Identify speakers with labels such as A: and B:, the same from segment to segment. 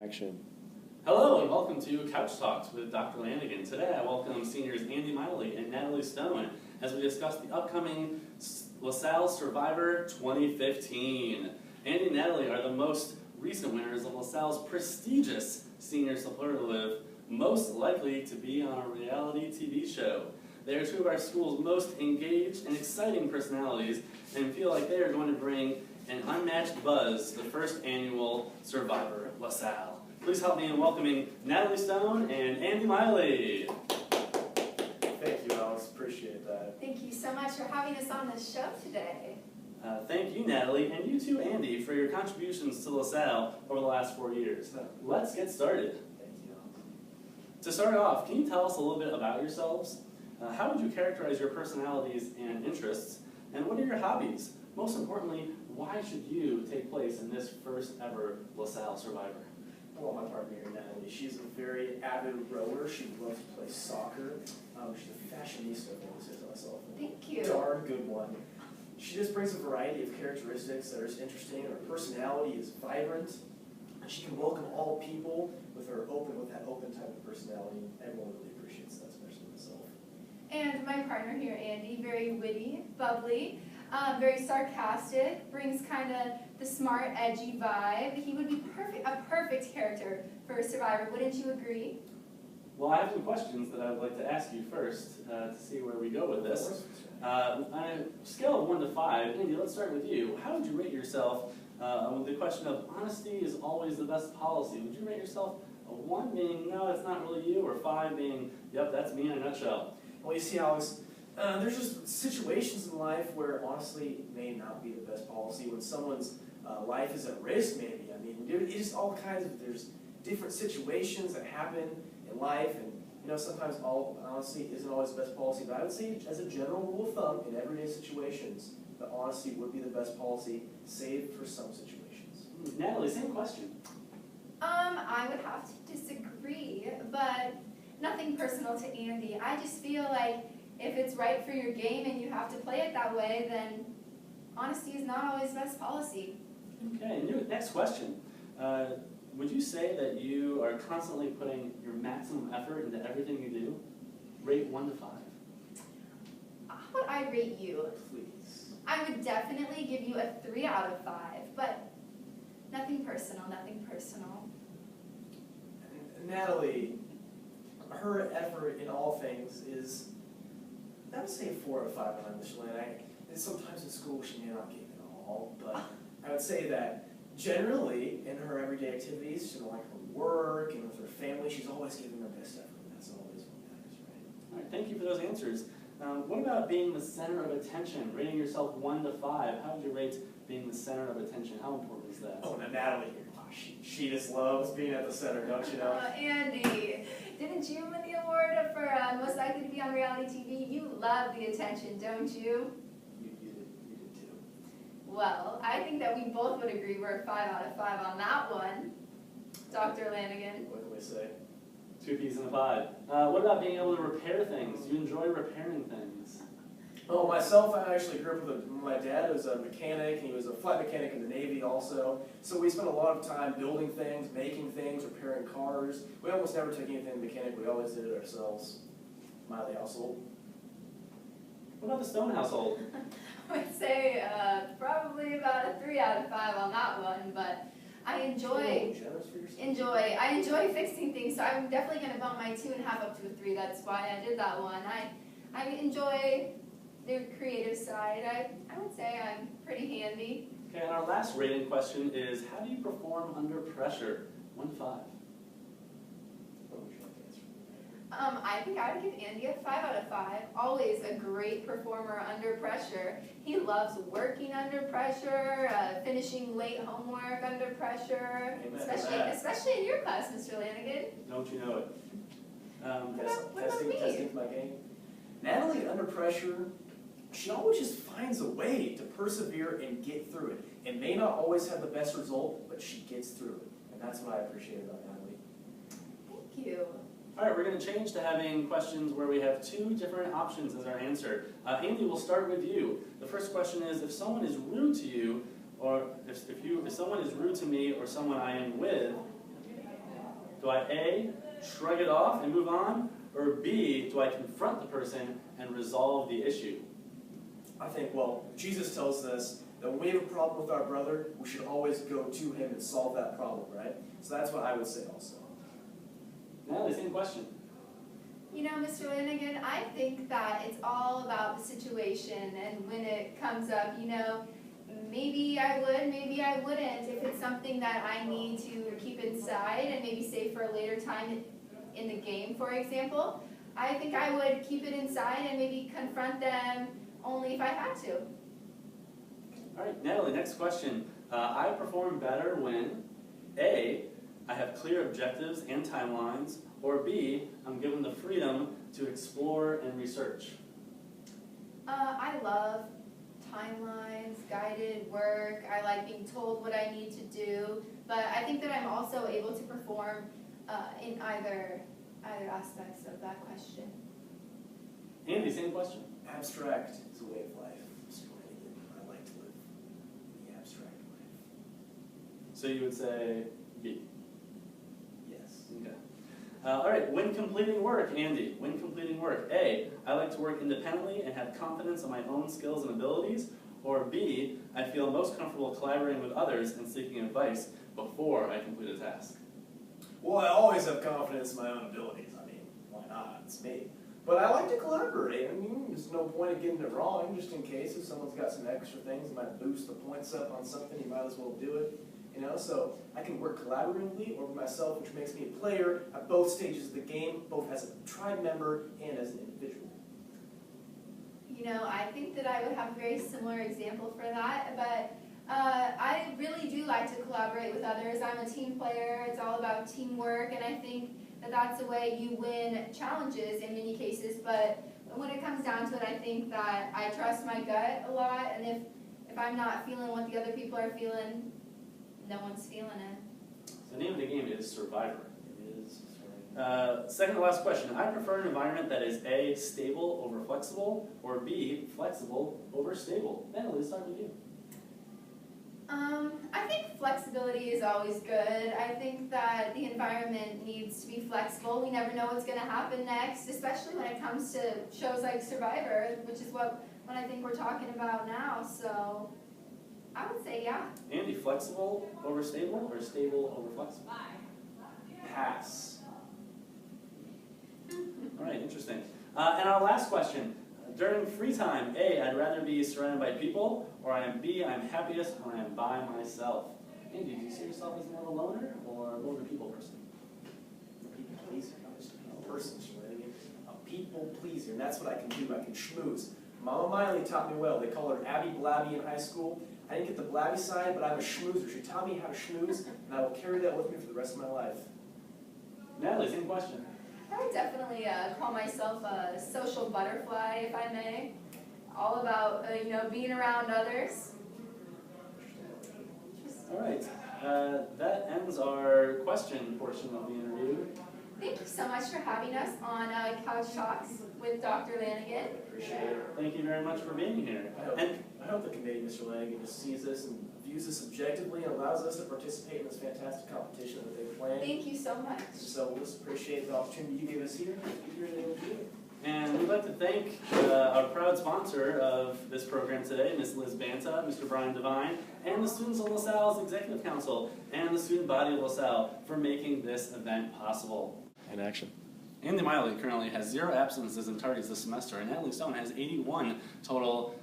A: Action.
B: Hello and welcome to Couch Talks with Dr. Lanigan. Today I welcome seniors Andy Miley and Natalie Stone as we discuss the upcoming Salle Survivor 2015. Andy and Natalie are the most recent winners of LaSalle's prestigious senior superlative, most likely to be on a reality TV show. They are two of our school's most engaged and exciting personalities and feel like they are going to bring an unmatched buzz to the first annual Survivor LaSalle. Please help me in welcoming Natalie Stone and Andy Miley.
A: Thank you, Alex. Appreciate that.
C: Thank you so much for having us on this show today.
B: Thank you, Natalie, and you too, Andy, for your contributions to LaSalle over the last 4 years. Let's get started.
A: Thank you, Alex.
B: To start off, can you tell us a little bit about yourselves? How would you characterize your personalities and interests? And what are your hobbies? Most importantly, why should you take place in this first ever LaSalle Survivor?
A: Well, my partner here, Natalie, she's a very avid rower. She loves to play soccer. She's a fashionista, if I want to say so myself.
C: Thank you.
A: Darn good one. She just brings a variety of characteristics that are interesting. Her personality is vibrant. She can welcome all people with that open type of personality. Everyone really appreciates that, especially myself.
C: And my partner here, Andy, very witty, bubbly, very sarcastic, brings kind of the smart, edgy vibe. He would be a perfect character for a Survivor. Wouldn't you agree?
B: Well, I have some questions that I would like to ask you first to see where we go with this. On a scale of 1 to 5, Andy, let's start with you. How would you rate yourself with the question of honesty is always the best policy? Would you rate yourself a 1 being, no, that's not really you, or 5 being, yep, that's me in a nutshell?
A: Well, you see, Alex, there's just situations in life where honestly it may not be the best policy. When someone's life is at risk, maybe. I mean, it's just all kinds of, there's different situations that happen in life, and sometimes honesty isn't always the best policy. But I would say, as a general rule of thumb, in everyday situations, that honesty would be the best policy, save for some situations.
B: Natalie, same question.
C: I would have to disagree, but nothing personal to Andy. I just feel like if it's right for your game and you have to play it that way, then honesty is not always the best policy.
B: Okay, next question. Would you say that you are constantly putting your maximum effort into everything you do? Rate 1 to 5.
C: How would I rate you?
A: Please.
C: I would definitely give you a 3 out of 5, but nothing personal, nothing personal.
A: Natalie, her effort in all things is, I would say 4 out of 5 on initially. And sometimes in school she may not give it all, but I would say that generally in her everyday activities, she like her work and with her family, she's always giving her best effort. And that's always what matters, right?
B: All right, thank you for those answers. What about being the center of attention? Rating yourself 1 to 5, how would you rate being the center of attention? How important is that?
A: Oh, now Natalie here, she just loves being at the center, don't you know?
C: Andy, didn't you win the award for most likely to be on reality TV? You love the attention, don't you?
A: You did too.
C: Well, I think that we both would agree we're a 5 out of 5 on that one, Dr. Lanigan.
A: What can we say?
B: 2 peas in a pod. What about being able to repair things? Do you enjoy repairing things?
A: Oh, myself, I actually grew up with my dad was a mechanic, and he was a flight mechanic in the Navy also. So we spent a lot of time building things, making things, repairing cars. We almost never took anything mechanic, we always did it ourselves. Miley household.
B: What about the Stone household?
C: I would say probably about a 3 out of 5 on that one, but I enjoy fixing things, so I'm definitely going to bump my 2.5 up to a 3. That's why I did that one. I enjoy the creative side. I would say I'm pretty handy.
B: Okay, and our last rating question is, how do you perform under pressure? 1 to 5.
A: What would you like to answer?
C: I think I would give Andy a 5 out of 5. Always a great performer under pressure. He loves working under pressure, finishing late homework under pressure, especially in your class, Mr. Lanigan.
B: Don't you know it?
A: Testing my game. Natalie, under pressure, she always just finds a way to persevere and get through it. It may not always have the best result, but she gets through it. And that's what I appreciate about Natalie.
C: Thank you.
B: All right, we're going to change to having questions where we have 2 different options as our answer. Andy, we'll start with you. The first question is, if someone is rude to you, or if someone is rude to me or someone I am with, Do I A, shrug it off and move on, or B, do I confront the person and resolve the issue?
A: I think, well, Jesus tells us that when we have a problem with our brother, we should always go to him and solve that problem, right? So that's what I would say also.
B: Natalie, same question.
C: You know, Mr. Lanigan, I think that it's all about the situation, and when it comes up, you know, maybe I would, maybe I wouldn't. If it's something that I need to keep inside and maybe save for a later time in the game, for example, I think I would keep it inside and maybe confront them only if I had to.
B: All right, Natalie, next question. I perform better when A, I have clear objectives and timelines, or B, I'm given the freedom to explore and research.
C: I love timelines, guided work. I like being told what I need to do, but I think that I'm also able to perform in either aspects of that question.
B: Andy, same question.
A: Abstract is a way of life, Mr. Lanigan. I like to live the abstract life.
B: So you would say B.
A: Yes.
B: Okay. All right, when completing work, Andy, when completing work, A, I like to work independently and have confidence in my own skills and abilities, or B, I feel most comfortable collaborating with others and seeking advice before I complete a task.
A: Well, I always have confidence in my own abilities. I mean, why not? It's me. But I like to collaborate. I mean, there's no point in getting it wrong, just in case if someone's got some extra things that might boost the points up on something, you might as well do it. You know, so I can work collaboratively or with myself, which makes me a player at both stages of the game, both as a tribe member and as an individual.
C: You know, I think that I would have a very similar example for that, but I really do like to collaborate with others. I'm a team player. It's all about teamwork, and I think that that's the way you win challenges in many cases, but when it comes down to it, I think that I trust my gut a lot, and if I'm not feeling what the other people are feeling, no one's feeling it.
B: The name of the game is Survivor.
A: It is.
B: Second to last question. I prefer an environment that is A, stable over flexible, or B, flexible over stable. Natalie, let's start with you.
C: I think flexibility is always good. I think that the environment needs to be flexible. We never know what's going to happen next, especially when it comes to shows like Survivor, which is what I think we're talking about now. So I would say yeah.
B: Andy, flexible over stable or stable over flexible?
A: Pass.
B: All right, interesting. And our last question. During free time, A, I'd rather be surrounded by people, or B, I'm happiest when I'm by myself. Andy, do you see yourself as more of a loner or more of a people person?
A: A people pleaser, not just a people person, Shenanigan. A people pleaser, and that's what I can do. I can schmooze. Mama Miley taught me well. They call her Abby Blabby in high school. I didn't get the blabby side, but I'm a schmoozer. She taught me how to schmooze, and I will carry that with me for the rest of my life.
B: Natalie, same question.
C: I would definitely call myself a social butterfly, if I may. All about, being around others.
B: All right, that ends our question portion of the interview.
C: Thank you so much for having us on Couch Talks with Dr. Lanigan.
A: Appreciate it.
B: Thank you very much for being here.
A: I hope the committee, Mr. Lanigan, just sees this and views this objectively and allows us to participate in this fantastic competition that they've planned.
C: Thank you so much.
A: So we'll just appreciate the opportunity you gave us here to do it.
B: And we'd like to thank our proud sponsor of this program today, Ms. Liz Banta, Mr. Brian Devine, and the students of LaSalle's Executive Council and the student body of LaSalle for making this event possible.
A: In action.
B: Andy Miley currently has 0 absences and tardies this semester, and Natalie Stone has 81 total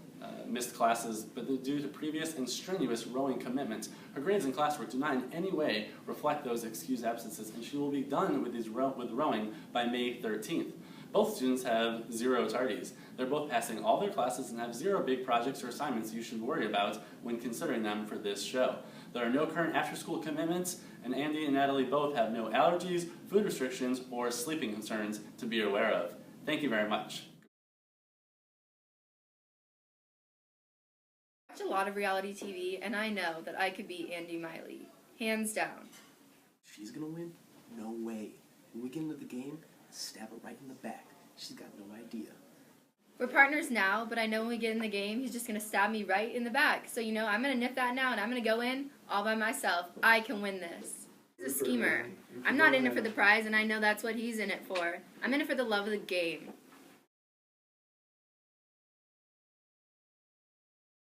B: missed classes, but due to previous and strenuous rowing commitments, her grades and classwork do not in any way reflect those excused absences, and she will be done with rowing by May 13th. Both students have 0 tardies. They're both passing all their classes and have 0 big projects or assignments you should worry about when considering them for this show. There are no current after-school commitments, and Andy and Natalie both have no allergies, food restrictions, or sleeping concerns to be aware of. Thank you very much.
D: I watch a lot of reality TV, and I know that I could beat Andy Miley, hands down.
A: She's gonna win? No way. When we get into the game, stab her right in the back. She's got no idea.
D: We're partners now, but I know when we get in the game, he's just going to stab me right in the back. So, I'm going to nip that now, and I'm going to go in all by myself. I can win this. He's a schemer. I'm not in it for the prize, and I know that's what he's in it for. I'm in it for the love of the game.